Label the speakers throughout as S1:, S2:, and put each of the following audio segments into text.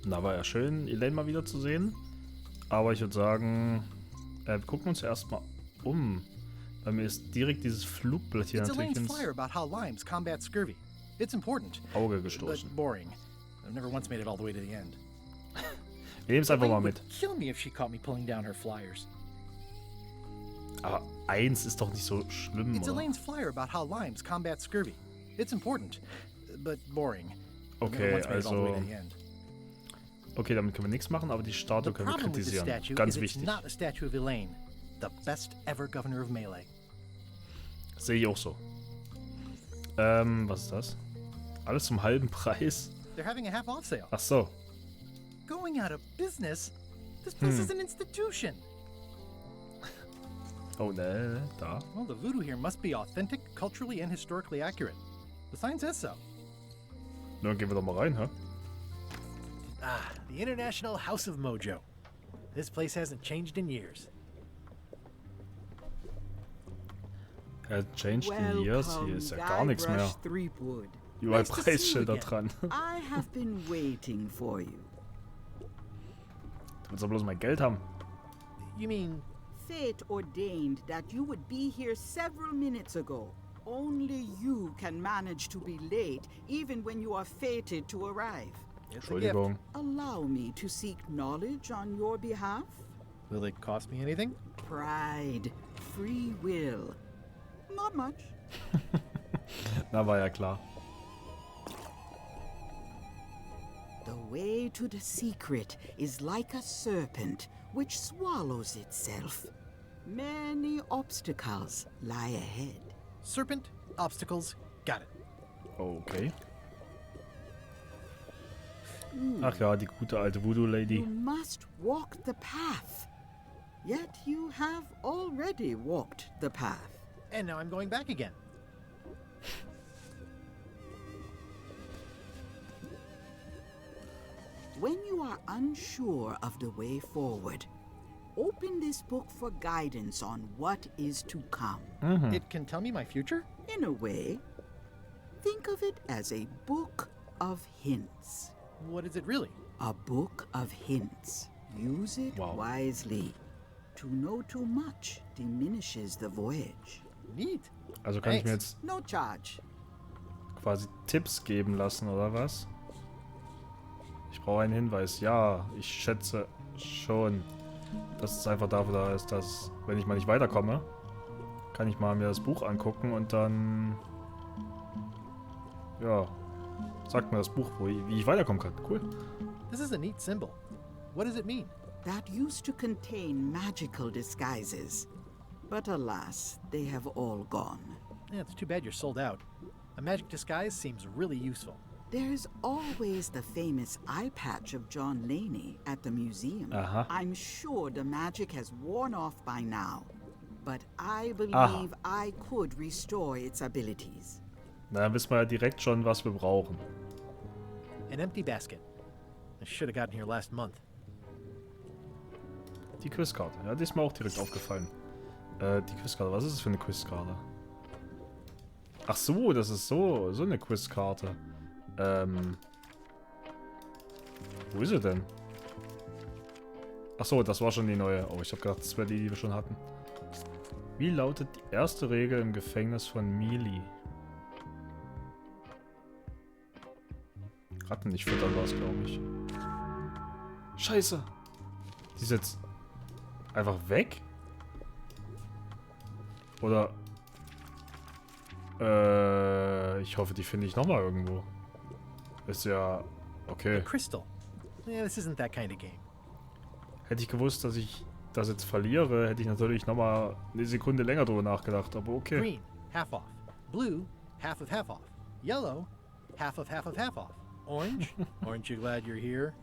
S1: Na, war ja schön, Elaine mal wieder zu sehen. Aber ich würde sagen, wir gucken uns erstmal um. Bei mir ist direkt dieses Flugblatt hier natürlich ins Auge gestoßen. Nehmen es einfach mal mit. Aber 1 ist doch nicht so schlimm,
S2: It's
S1: oder?
S2: Elaine's flyer about how limes combat scurvy. It's important, but boring.
S1: Okay, also... Okay, damit können wir nichts machen, aber die Statue können wir kritisieren. Ganz wichtig.
S2: Not a statue of Elaine, the best ever governor of Melee.
S1: Sehe ich auch so. Was ist das? Alles zum halben Preis?
S2: They're having a half-off sale.
S1: Ach so.
S2: Going out of business? This place is an institution.
S1: Oh, ne, da.
S2: Well, the voodoo here must be authentic, culturally and historically accurate. The sign says so.
S1: Dann gehen wir doch mal rein, hä?
S2: Ah, the International House of Mojo. This place hasn't changed in years.
S1: Changed in years, hier ist ja gar nichts mehr. Überall Preisschilder dran.
S3: I have been waiting for you.
S1: Du willst doch bloß mein Geld haben.
S2: You mean...
S3: Fate ordained that you would be here several minutes ago. Only you can manage to be late, even when you are fated to arrive.
S1: Entschuldigung.
S3: Allow me to seek knowledge on your behalf.
S2: Will it cost me anything?
S3: Pride, free will. Not much.
S1: Na, war ja klar.
S3: The way to the secret is like a serpent which swallows itself. Many obstacles lie ahead.
S2: Serpent, obstacles, got it.
S1: Okay. Ach ja, die gute alte Voodoo-Lady.
S3: You must walk the path. Yet you have already walked the path.
S2: And now I'm going back again.
S3: When you are unsure of the way forward, open this book for guidance on what is to come.
S2: It can tell me my future?
S3: In a way, think of it as a book of hints.
S2: What is it really?
S3: A book of hints. Use it wisely. To know too much diminishes the voyage.
S2: Neat.
S1: Also kann ich mir jetzt
S3: No charge.
S1: quasi Tipps geben lassen, oder was? Ich brauche einen Hinweis. Ja, ich schätze schon, dass es einfach dafür da ist, dass, wenn ich mal nicht weiterkomme, kann ich mal mir das Buch angucken und dann... Ja, sagt mir das Buch, wie ich weiterkommen kann. Cool.
S2: This is a neat symbol. What does it mean?
S3: That used to contain magical disguises. But alas, they have all gone.
S2: Yeah, it's too bad you're sold out. A magic disguise seems really useful.
S3: There's always the famous eye patch of John Laney at the museum. I'm sure the magic has worn off by now. But I believe I could restore its abilities.
S1: Na, dann wissen wir ja direkt schon, was wir brauchen.
S2: An empty basket. I should have gotten here last month.
S1: Die Quizkarte. Ja, die ist mir auch direkt aufgefallen. Die Quizkarte. Was ist das für eine Quizkarte? Ach so, das ist so eine Quizkarte. Wo ist sie denn? Ach so, das war schon die neue. Oh, ich habe gedacht, das wäre die wir schon hatten. Wie lautet die erste Regel im Gefängnis von Mealy? Ratten nicht füttern war es, glaube ich. Scheiße. Die ist jetzt einfach weg? Oder... ich hoffe, die finde ich nochmal irgendwo. Ist ja... Okay.
S2: A crystal. Yeah, this isn't that kind of game.
S1: Hätte ich gewusst, dass ich das jetzt verliere, hätte ich natürlich nochmal eine Sekunde länger drüber nachgedacht, aber okay.
S2: Green, half off. Blue, half off. Yellow, half off half off. Orange, aren't you glad you're here?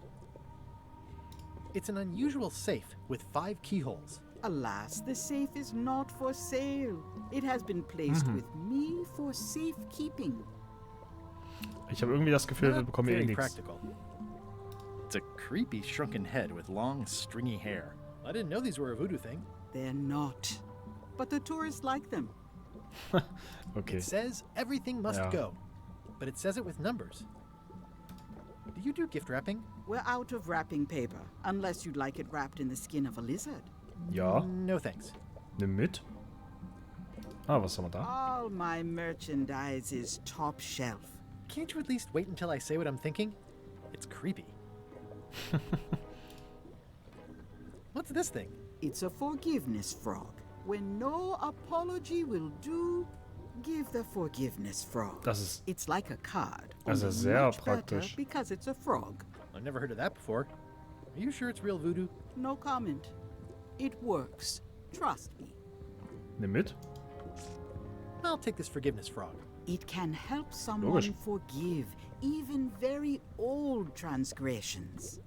S2: It's an unusual safe with 5 keyholes.
S3: Alas, the safe is not for sale. It has been placed with me for safekeeping.
S1: Ich habe irgendwie das Gefühl, wir
S2: Not
S1: bekommen eh
S2: very
S1: nichts.
S2: practical. It's a creepy shrunken head with long, stringy hair. I didn't know these were a voodoo thing.
S3: They're not. But the tourists like them.
S1: Okay.
S2: It says everything must
S1: Ja.
S2: go, but it says it with numbers. Do you do gift wrapping?
S3: We're out of wrapping paper, unless you'd like it wrapped in the skin of a lizard.
S1: Ja.
S2: No thanks.
S1: Nimm mit. Ah, was haben wir da?
S3: All my merchandise is top shelf.
S2: Can't you at least wait until I say what I'm thinking? It's creepy. What's this thing?
S3: It's a forgiveness frog. When no apology will do, give the forgiveness frog.
S1: Das ist
S3: It's like a card.
S1: also
S3: only
S1: sehr
S3: much better
S1: praktisch.
S3: because it's a frog.
S2: I've never heard of that before. Are you sure it's real voodoo?
S3: No comment. It works. Trust me.
S1: Nimm mit.
S2: I'll take this forgiveness frog.
S3: It can help someone
S1: Logisch.
S3: forgive even very old transgressions.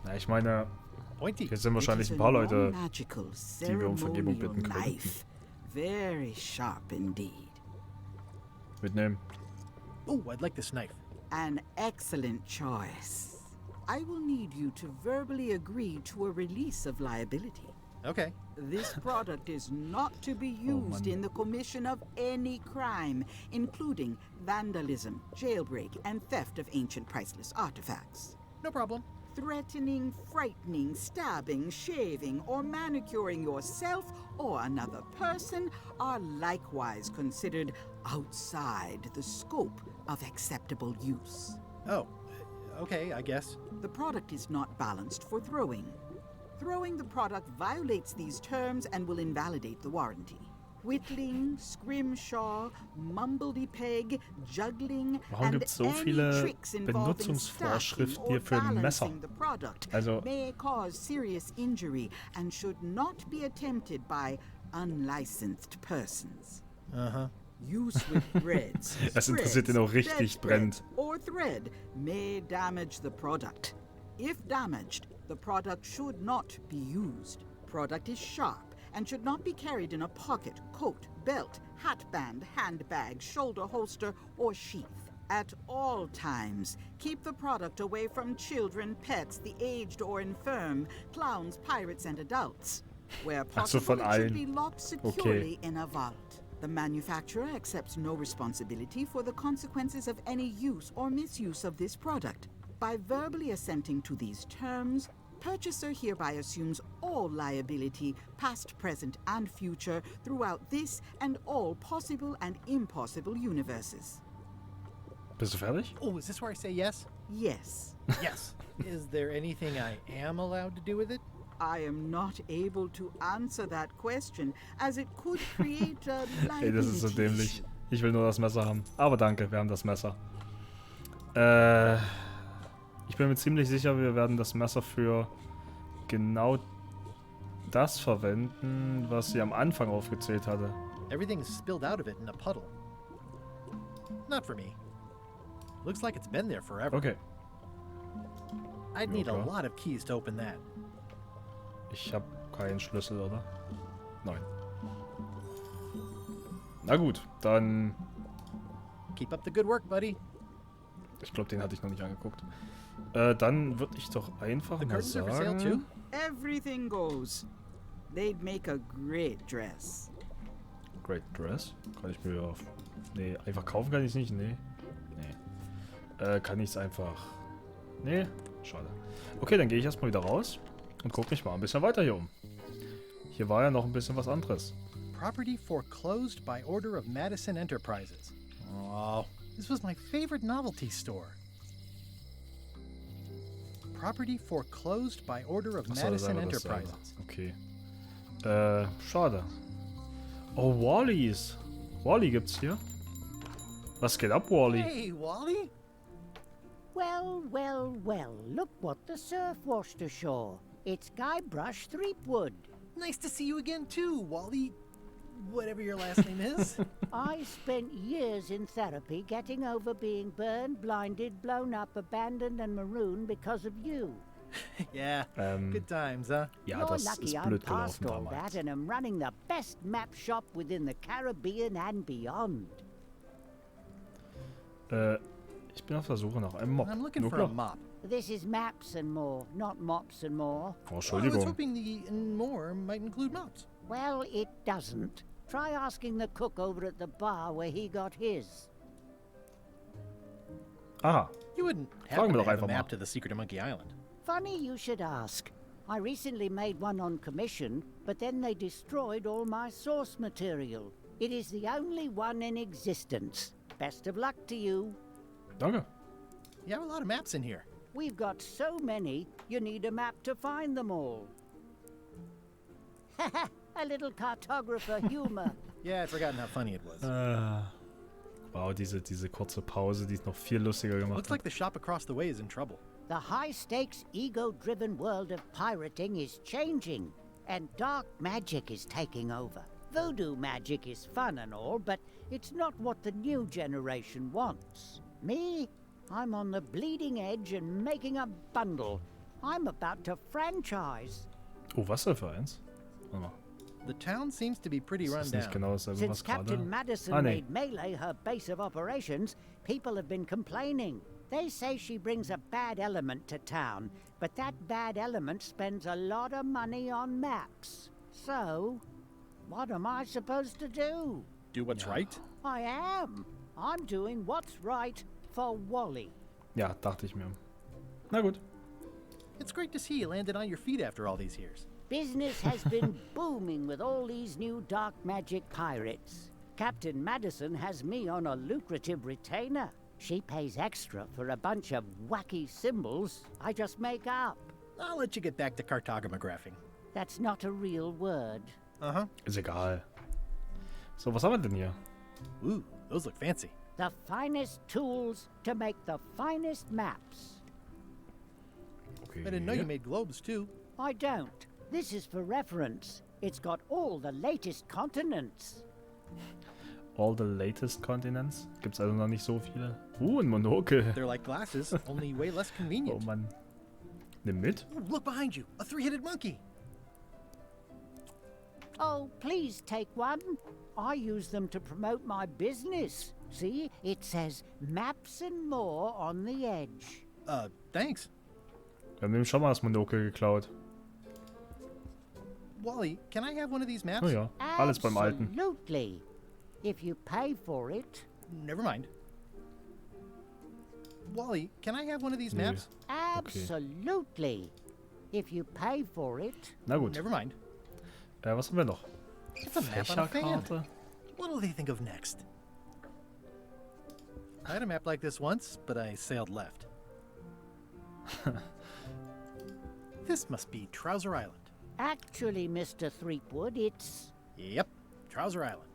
S1: Na, ich meine,
S2: Pointy.
S1: hier sind wahrscheinlich ein paar Leute, die wir um Vergebung bitten können.
S3: Very sharp indeed.
S1: Mitnehmen.
S2: Oh, I'd like this knife.
S3: An excellent choice. I will need you to verbally agree to a release of liability.
S2: Okay.
S3: This product is not to be
S1: Oh,
S3: used
S1: Mann.
S3: in the commission of any crime, including vandalism, jailbreak, and theft of ancient priceless artifacts.
S2: No problem.
S3: Threatening, frightening, stabbing, shaving, or manicuring yourself or another person are likewise considered outside the scope of acceptable use.
S2: Oh, okay, I guess.
S3: The product is not balanced for throwing. Throwing the product violates these terms and will invalidate the warranty. Whittling, scrimshaw, mumbledy-peg, juggling,
S1: Warum
S3: and
S1: gibt's so
S3: any
S1: viele
S3: tricks involving
S1: Benutzungsvorschriften
S3: stacking
S1: hier
S3: or
S1: für ein Messer?
S3: balancing the product
S1: Also-
S3: may cause serious injury and should not be attempted by unlicensed persons.
S2: Uh-huh.
S3: Use with threads,
S1: Es interessiert ihn auch richtig
S3: bedspread,
S1: brennend.
S3: or thread may damage the product. If damaged, the product should not be used. Product is sharp and should not be carried in a pocket, coat, belt, hatband, handbag, shoulder holster, or sheath. At all times, keep the product away from children, pets, the aged or infirm, clowns, pirates, and adults. Where
S1: Also
S3: possible,
S1: von
S3: it should
S1: allen.
S3: be locked securely in a vault. The manufacturer accepts no responsibility for the consequences of any use or misuse of this product. By verbally assenting to these terms, purchaser hereby assumes all liability, past, present, and future, throughout this and all possible and impossible universes.
S1: Bist du fertig?
S2: Oh, is this where I say yes?
S3: Yes,
S2: Yes. Is there anything I am allowed to do with it?
S3: I am not able to answer that question, as it could create a
S1: Ey, das ist so
S3: liability
S1: dämlich.
S3: issue.
S1: Ich will nur das Messer haben. Aber danke, wir haben das Messer. Ich bin mir ziemlich sicher, wir werden das Messer für genau das verwenden, was sie am Anfang aufgezählt hatte.
S2: Everything's spilled out of it in a puddle. Not for me. Looks like it's been there forever.
S1: Okay.
S2: I'd need a
S1: Okay.
S2: lot of keys to open that.
S1: Ich habe keinen Schlüssel, oder? Nein. Na gut, dann...
S2: Keep up the good work, buddy.
S1: Ich glaube, den hatte ich noch nicht angeguckt. Dann würde ich doch einfach
S2: The
S1: mal
S2: curtains are for sale too?
S1: sagen...
S3: Everything goes. They'd make a great dress.
S1: Great Dress? Kann ich mir auf... Nee, einfach kaufen kann ich es nicht? Nee. Nee. Kann ich es einfach... Nee, schade. Okay, dann gehe ich erstmal wieder raus und gucke mich mal ein bisschen weiter hier um. Hier war ja noch ein bisschen was anderes.
S2: Property foreclosed by order of Madison Enterprises. Oh, this was my favorite novelty store. Property foreclosed by order of
S1: Achso, das ist
S2: Madison
S1: einfach dasselbe.
S2: Enterprises.
S1: Okay. Schade. Oh, Wally's. Wally gibt's hier. Was geht ab, Wally?
S2: Hey, Wally.
S4: Well, well, well, look what the surf washed ashore. It's Guybrush Threepwood.
S2: Nice to see you again too, Wally. Whatever your last name is.
S4: I spent years in therapy getting over being burned, blinded, blown up, abandoned, and marooned because of you.
S2: Yeah, good times, huh?
S1: Ja,
S4: You're
S1: das
S4: lucky
S1: ist
S4: I'm
S1: blöd
S4: past
S1: gelaufen
S4: all
S1: damals.
S4: that and am running the best map shop within the Caribbean and beyond.
S1: Ich bin auf der Suche nach einem Mob.
S2: I'm looking
S1: Nur
S2: for a
S1: klar.
S2: mop.
S4: This is maps and more, not mops and more.
S1: Oh,
S2: I was
S1: Entschuldigung.
S2: hoping the and more might include mops.
S4: Well, it doesn't. Try asking the cook over at the bar where he got his.
S1: Aha.
S2: You wouldn't
S1: Fragen
S2: happen
S1: wir
S2: to
S1: doch
S2: have a
S1: einfach
S2: map
S1: mal.
S2: to the secret of Monkey Island.
S4: Funny you should ask. I recently made one on commission, but then they destroyed all my source material. It is the only one in existence. Best of luck to you.
S1: Danke.
S2: You have a lot of maps in here.
S4: We've got so many, you need a map to find them all. Haha, a little cartographer humor.
S2: Yeah, I'd forgotten how funny it was.
S1: Wow, diese kurze Pause, die ist noch viel lustiger gemacht.
S2: Looks like the shop across the way is in trouble.
S4: The high-stakes, ego-driven world of pirating is changing, and dark magic is taking over. Voodoo magic is fun and all, but it's not what the new generation wants. Me? I'm on the bleeding edge and making a bundle. I'm about to franchise.
S1: Oh, was denn für eins? Warte mal.
S2: The town seems to be pretty
S1: Das
S2: run
S1: ist nicht
S2: down.
S1: genau dasselbe,
S4: Since
S1: was gerade...
S4: Captain Madison
S1: nee.
S4: made Melee her base of operations, people have been complaining. They say she brings a bad element to town, but that bad element spends a lot of money on maps. So, what am I supposed to do?
S2: Do what's right?
S4: I am. I'm doing what's right for Wally.
S1: Ja, dachte ich mir. Na gut.
S2: It's great to see you landed on your feet after all these years.
S4: Business has been booming with all these new dark magic pirates. Captain Madison has me on a lucrative retainer. She pays extra for a bunch of wacky symbols I just make up.
S2: I'll let you get back to cartographing.
S4: That's not a real word.
S2: Uh-huh.
S1: Ist egal. So, was haben wir denn hier?
S2: Ooh, those look fancy.
S4: The finest tools to make the finest maps.
S1: Okay.
S2: I didn't know you made globes, too.
S4: I don't. This is for reference. It's got all the latest continents.
S1: All the latest continents? Gibt's also noch nicht so viele? Ein Monokel.
S2: They're like glasses, only way less
S1: Oh
S2: convenient.
S1: Mann. Nimm mit.
S2: Ooh, look behind you, a three-headed monkey.
S4: Oh, please take one. I use them to promote my business. See, it says maps and more on the edge.
S2: Thanks.
S1: Wir haben ihm schon mal das Monokel geklaut.
S2: Wally, can I have one of these maps?
S1: Oh ja, alles beim Alten.
S4: Absolutely. If you pay for it.
S2: Never mind. Wally, can I have one of these
S1: Nee.
S2: maps?
S4: Absolutely. If you pay for it.
S1: Na gut.
S2: Never mind.
S1: Was haben wir noch?
S2: It's a map on a fan.
S1: Fächerkarte.
S2: What'll they think of next? I had a map like this once, but I sailed left. This must be Trouser Island.
S4: Actually, Mr. Threepwood, it's...
S2: Yep, Trouser Island.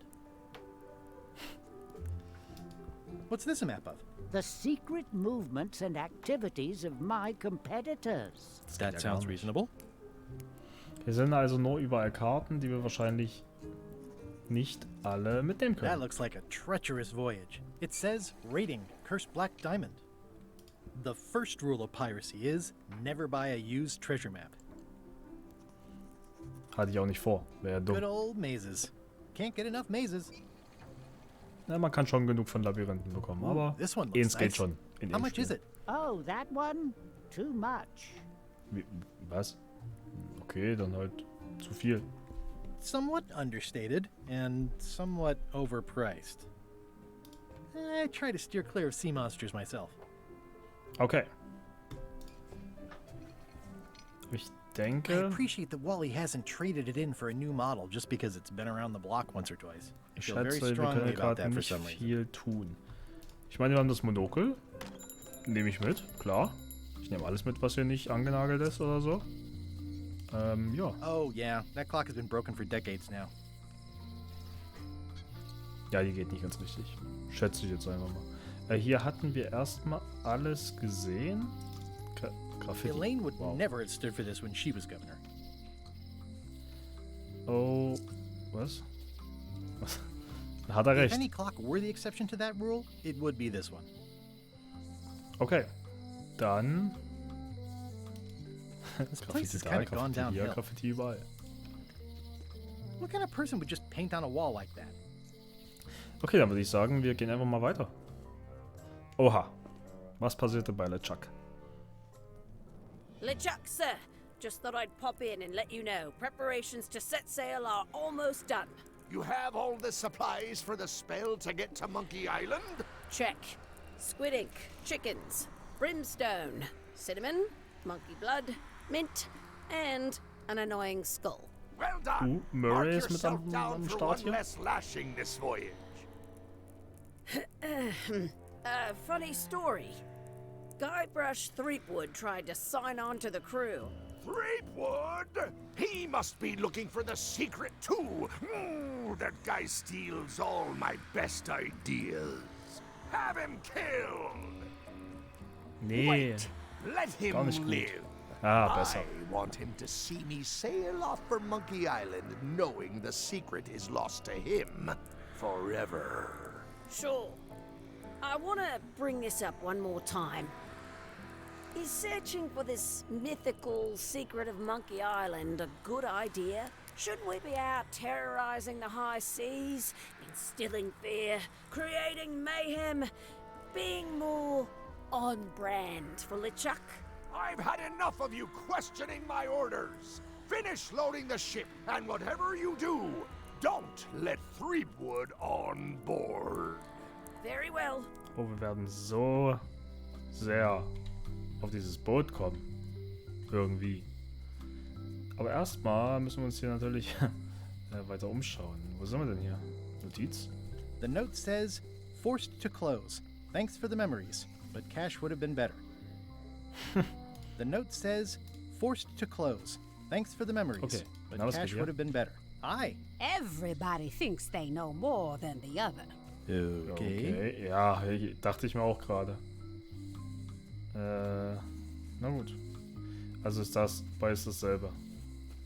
S2: What's this a map of?
S4: the secret movements and activities of my competitors.
S2: That sounds reasonable.
S1: Hier sind also nur überall Karten, die wir wahrscheinlich nicht alle mitnehmen
S2: That
S1: können.
S2: looks like a treacherous voyage. It says, rating, Cursed Black Diamond. The first rule of piracy is, never buy a used treasure map.
S1: Hatte ich auch nicht vor. Wäre
S2: Good
S1: dumm.
S2: old mazes. Can't get enough mazes.
S1: Ja, man kann schon genug von Labyrinthen bekommen, aber
S2: This one
S1: eins
S2: looks
S1: geht
S2: nice.
S1: schon. In
S2: How
S1: dem
S2: much
S1: Spiel.
S2: is it?
S4: Oh, that one? Too much.
S1: Was? Okay, dann halt zu viel.
S2: Somewhat understated and somewhat overpriced. I try to steer clear of sea monsters myself.
S1: Okay. Ich
S2: I
S1: denke,
S2: appreciate that Wally hasn't traded it in for a new model just because it's been around the block once or twice. I
S1: ich
S2: feel very
S1: schätze, wir
S2: strongly
S1: können
S2: about
S1: gerade
S2: that for
S1: nicht
S2: some reason.
S1: viel tun. Ich meine, wir haben das Monokel. Nehme ich mit, klar. Ich nehme alles mit, was hier nicht angenagelt ist oder so. Ja.
S2: Oh yeah, that clock has been broken for decades now.
S1: Ja, die geht nicht ganz richtig. Schätze ich jetzt einfach mal. Hier hatten wir erstmal alles gesehen. Graffiti.
S2: Elaine would
S1: Wow.
S2: never have stood for this when she was governor.
S1: Oh, was? Was? Hat er
S2: If
S1: recht.
S2: any clock were the exception to that rule, it would be this one.
S1: Okay. Dann.
S2: This place has kind of gone
S1: Graffiti hier,
S2: downhill.
S1: Graffiti überall.
S2: What kind of person would just paint on a wall like that?
S1: Okay, dann würde ich sagen, wir gehen einfach mal weiter. Oha. Was passierte bei LeChuck?
S5: LeChuck, sir. Just thought I'd pop in and let you know. Preparations to set sail are almost done.
S6: You have all the supplies for the spell to get to Monkey Island?
S5: Check. squid ink, chickens, brimstone, cinnamon, monkey blood, mint, and an annoying skull.
S6: Well done.
S1: Murray
S6: Mark
S1: ist mit
S6: yourself
S1: am
S6: down for
S1: Start
S6: one
S1: hier.
S6: less lashing this voyage.
S5: Funny story. Guybrush Threepwood tried to sign on to the crew.
S6: Threepwood? He must be looking for the secret too. That guy steals all my best ideas. Have him killed.
S1: Nee.
S6: Wait, let him
S1: Gar nicht gut.
S6: live.
S1: Ah, besser.
S6: I want him to see me sail off for Monkey Island knowing the secret is lost to him forever.
S5: Sure. I want to bring this up one more time. Is searching for this mythical secret of Monkey Island a good idea? Shouldn't we be out terrorizing the high seas, instilling fear, creating mayhem, being more on brand for LeChuck?
S6: I've had enough of you questioning my orders. Finish loading the ship, and whatever you do, don't let Threepwood on board.
S5: Very well.
S1: Oh, wir werden so sehr auf dieses Boot kommen. Irgendwie. Aber erstmal müssen wir uns hier natürlich weiter umschauen. Wo sind wir denn hier? Notiz?
S2: The note says, forced to close. Thanks for the memories, but cash would have been better. The note says, forced to close. Thanks for the memories,
S1: Okay,
S2: but
S1: now let's
S2: cash
S1: get
S2: would have been better. Aye.
S7: Everybody thinks they know more than the other.
S1: Okay. Ja, dachte ich mir auch gerade. Na gut. Also ist das beides dasselbe.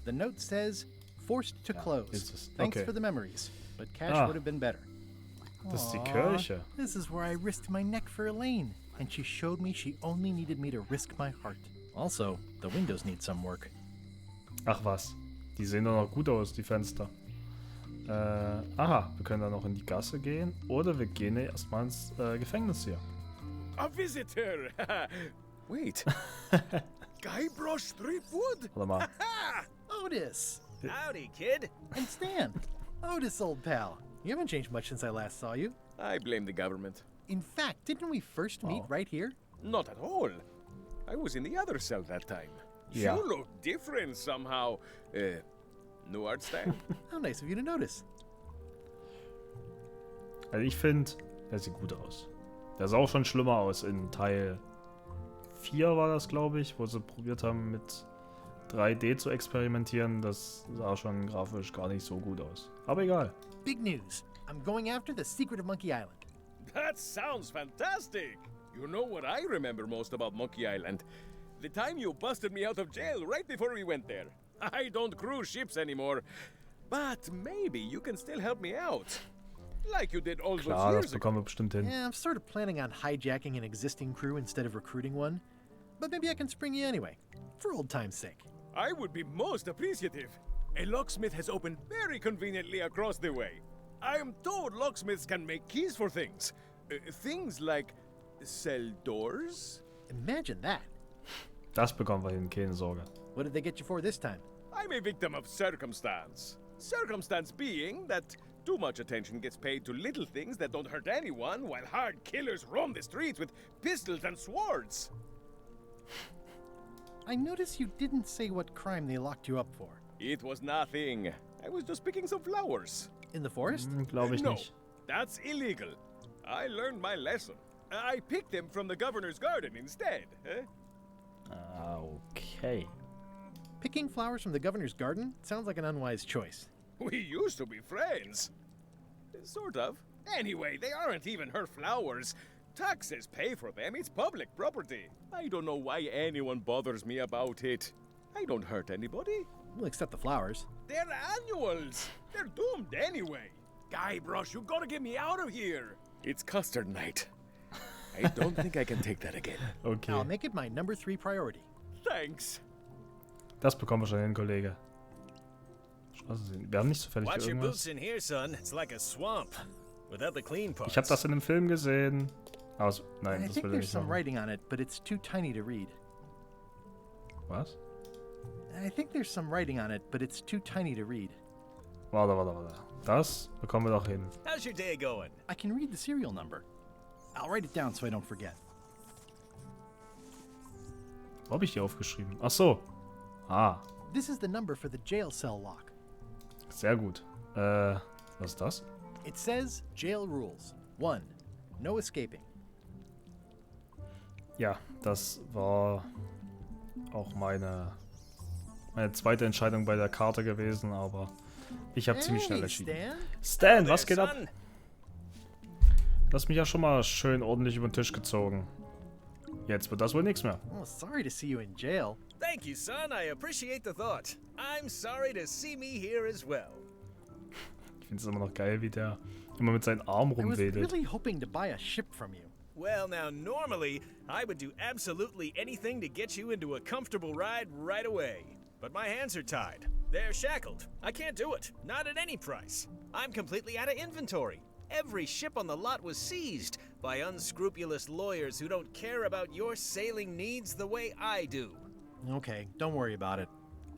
S2: The note says, forced to close.
S1: ist es.
S2: Thanks
S1: Okay.
S2: for the memories, but cash
S1: Ah.
S2: would have been better.
S1: Das ist die
S2: Aw,
S1: Kirche.
S2: This is where I risked my neck for Elaine, and she showed me she only needed me to risk my heart. Also, the windows need some work.
S1: Ach was. Die sehen doch noch gut aus, die Fenster. Aha, wir können da noch in die Gasse gehen. Oder wir gehen erstmal ins Gefängnis hier.
S8: A visitor! Wait. Guybrush Threepwood?
S1: Warte mal.
S2: Otis!
S8: Howdy, kid.
S2: And Stan! Otis, old pal. You haven't changed much since I last saw you.
S8: I blame the government.
S2: In fact, didn't we first meet
S1: Oh.
S2: right here?
S8: Not at all. I was in the other cell that time.
S1: Yeah.
S8: You look different somehow. New art style?
S2: How nice of you to notice.
S1: Also ich finde, der sieht gut aus. Der sah auch schon schlimmer aus in Teil 4 war das, glaube ich, wo sie probiert haben mit 3D zu experimentieren. Das sah schon grafisch gar nicht so gut aus. Aber egal.
S2: Big news. I'm going after the secret of Monkey Island.
S8: That sounds fantastic! You know what I remember most about Monkey Island? The time you busted me out of jail right before we went there. I don't cruise ships anymore. But maybe you can still help me out. Like you did all those
S1: Klar, das
S8: years ago.
S1: bekommen wir bestimmt hin.
S2: Yeah, I'm sort of planning on hijacking an existing crew instead of recruiting one. But maybe I can spring you anyway, for old time's sake.
S8: I would be most appreciative. A locksmith has opened very conveniently across the way. I am told locksmiths can make keys for things. Things like cell doors.
S2: Imagine that.
S1: Das bekommen wir hin, keine Sorge.
S2: What did they get you for this time?
S8: I'm a victim of circumstance. Circumstance being that too much attention gets paid to little things that don't hurt anyone, while hard killers roam the streets with pistols and swords.
S2: I notice you didn't say what crime they locked you up for.
S8: It was nothing. I was just picking some flowers.
S2: In the forest?
S1: Glaube ich
S8: No,
S1: nicht.
S8: that's illegal. I learned my lesson. I picked them from the governor's garden instead.
S1: Ah, okay.
S2: Picking flowers from the governor's garden sounds like an unwise choice.
S8: We used to be friends. Sort of. Anyway, they aren't even her flowers. Taxes pay for them. It's public property. I don't know why anyone bothers me about it. I don't hurt anybody.
S2: We'll accept the flowers.
S8: They're annuals. They're doomed anyway. Guybrush, you gotta get me out of here. It's custard night. I don't think I can take that again.
S1: Okay.
S2: I'll make it my number 3 priority.
S8: Thanks.
S1: Das bekommen wir schon hin, Kollege. Straße sehen. Wir haben nicht zufällig
S9: Watch your boots
S1: irgendwas.
S9: in here, son. It's like a swamp. Without the clean parts.
S1: Ich habe das in einem Film gesehen. Aber nein,
S2: I
S1: das
S2: think
S1: will er
S2: there's
S1: nicht
S2: some
S1: machen.
S2: writing on it, but it's too tiny to read.
S1: Was?
S2: I think there's some writing on it, but it's too tiny to read.
S1: Warte. Das bekommen wir doch hin.
S9: How's your day going?
S2: I can read the serial number. I'll write it down so I don't forget.
S1: Wo habe ich die aufgeschrieben? Ach so. Ah,
S2: This is the number for the jail cell lock.
S1: sehr gut. Was ist das?
S2: It says jail rules. 1. No escaping.
S1: Ja, das war auch meine zweite Entscheidung bei der Karte gewesen, aber ich habe ziemlich schnell entschieden. Stan, was geht ab? Du hast mich ja schon mal schön ordentlich über den Tisch gezogen. Jetzt wird das wohl nichts mehr.
S2: Oh, sorry to see you in jail.
S9: Thank you, son. I appreciate the thought. I'm sorry to see me here as well.
S1: Ich finde es immer noch geil, wie der immer mit seinen Armen
S2: I was
S1: rumwedelt.
S2: really hoping to buy a ship from you.
S9: Well, now, normally, I would do absolutely anything to get you into a comfortable ride right away. But my hands are tied. They're shackled. I can't do it. Not at any price. I'm completely out of inventory. Every ship on the lot was seized by unscrupulous lawyers who don't care about your sailing needs the way I do.
S2: Okay, don't worry about it.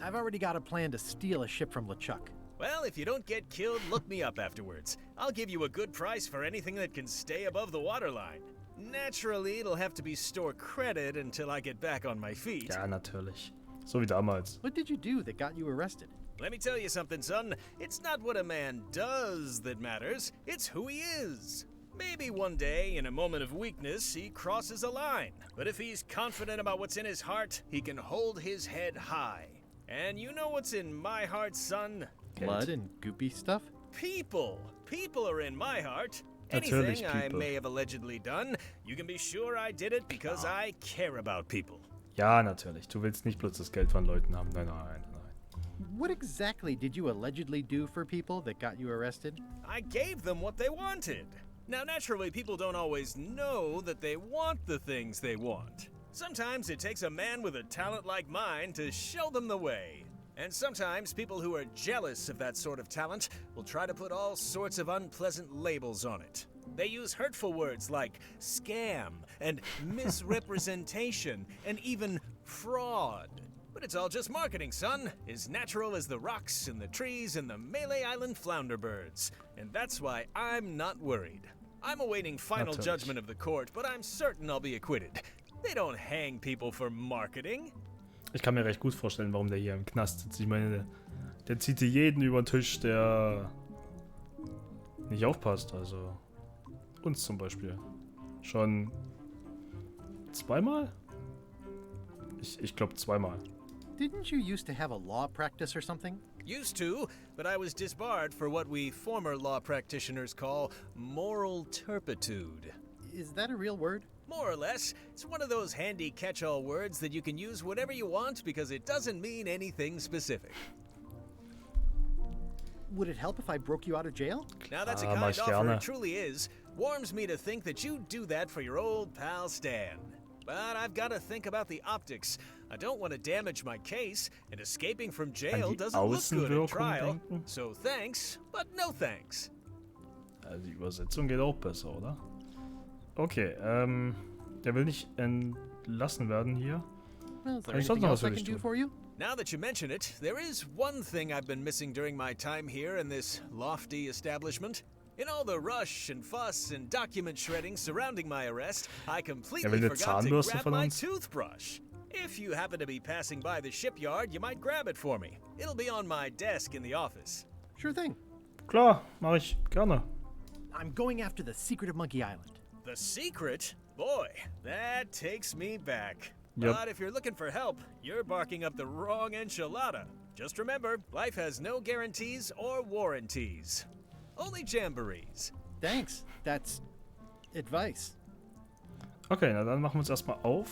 S2: I've already got a plan to steal a ship from LeChuck.
S9: Well, if you don't get killed, look me up afterwards. I'll give you a good price for anything that can stay above the waterline. Naturally, it'll have to be store credit until I get back on my feet.
S1: Ja, natürlich. So wie damals.
S2: What did you do that got you arrested?
S9: Let me tell you something, son. It's not what a man does that matters, it's who he is. Maybe one day, in a moment of weakness, he crosses a line. But if he's confident about what's in his heart, he can hold his head high. And you know what's in my heart, son?
S2: Blood and goopy stuff?
S9: People. People are in my heart.
S1: Natürlich
S9: Anything I
S1: people.
S9: may have allegedly done, you can be sure I did it because I care about people.
S1: Ja, natürlich. Du willst nicht bloß das Geld von Leuten haben. Nein, nein, nein.
S2: What exactly did you allegedly do for people that got you arrested?
S9: I gave them what they wanted. Now, naturally, people don't always know that they want the things they want. Sometimes it takes a man with a talent like mine to show them the way. And sometimes people who are jealous of that sort of talent will try to put all sorts of unpleasant labels on it. They use hurtful words like scam and misrepresentation and even fraud. But it's all just marketing, son. As natural as the rocks and the trees and the Malay Island flounder birds. And that's why I'm not worried. I'm awaiting final
S1: Natürlich.
S9: judgment of the court, but I'm certain I'll be acquitted. They don't hang people for marketing.
S1: Ich kann mir recht gut vorstellen, warum der hier im Knast sitzt. Ich meine, der zieht hier jeden über den Tisch, der nicht aufpasst. Also uns zum Beispiel. Schon zweimal? Ich glaube zweimal.
S2: Didn't you used to have a law practice or something?
S9: Used to, but I was disbarred for what we former law practitioners call moral turpitude.
S2: Is that a real word?
S9: More or less. It's one of those handy catch-all words that you can use whenever you want because it doesn't mean anything specific.
S2: Would it help if I broke you out of jail?
S9: Now that's a
S1: mach
S9: kind
S1: ich
S9: offer,
S1: gerne.
S9: it truly is. Warms me to think that you'd do that for your old pal Stan. But I've got to think about the optics. I don't want to damage my case, and escaping from jail
S1: die
S9: doesn't look good in
S1: Außenwirkung
S9: trial.
S1: denken?
S9: So thanks, but no thanks.
S1: Also die Übersetzung geht auch besser, oder? Okay, der will nicht entlassen werden hier.
S2: Well, is there
S1: Kann ich sonst
S2: anything
S1: noch
S2: else
S1: was
S2: I
S1: für
S2: can
S1: dich
S2: do
S1: tun?
S2: for you?
S9: Now that you mention it, there is one thing I've been missing during my time here in this lofty establishment. In all the rush and fuss and document shredding surrounding my arrest, I completely
S1: will eine
S9: forgot to
S1: Zahnbürste
S9: grab
S1: von
S9: my
S1: uns?
S9: toothbrush. If you happen to be passing by the shipyard, you might grab it for me. It'll be on my desk in the office.
S2: Sure thing.
S1: Klar, mache ich gerne.
S2: I'm going after the secret of Monkey Island.
S9: The secret? Boy, that takes me back.
S1: Yep.
S9: But if you're looking for help, you're barking up the wrong enchilada. Just remember, life has no guarantees or warranties. Only jamborees.
S2: Thanks. That's advice.
S1: Okay, na dann machen wir uns erstmal auf.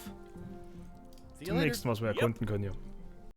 S2: See you
S1: Zum
S2: later.
S1: nächsten, was wir erkunden können hier.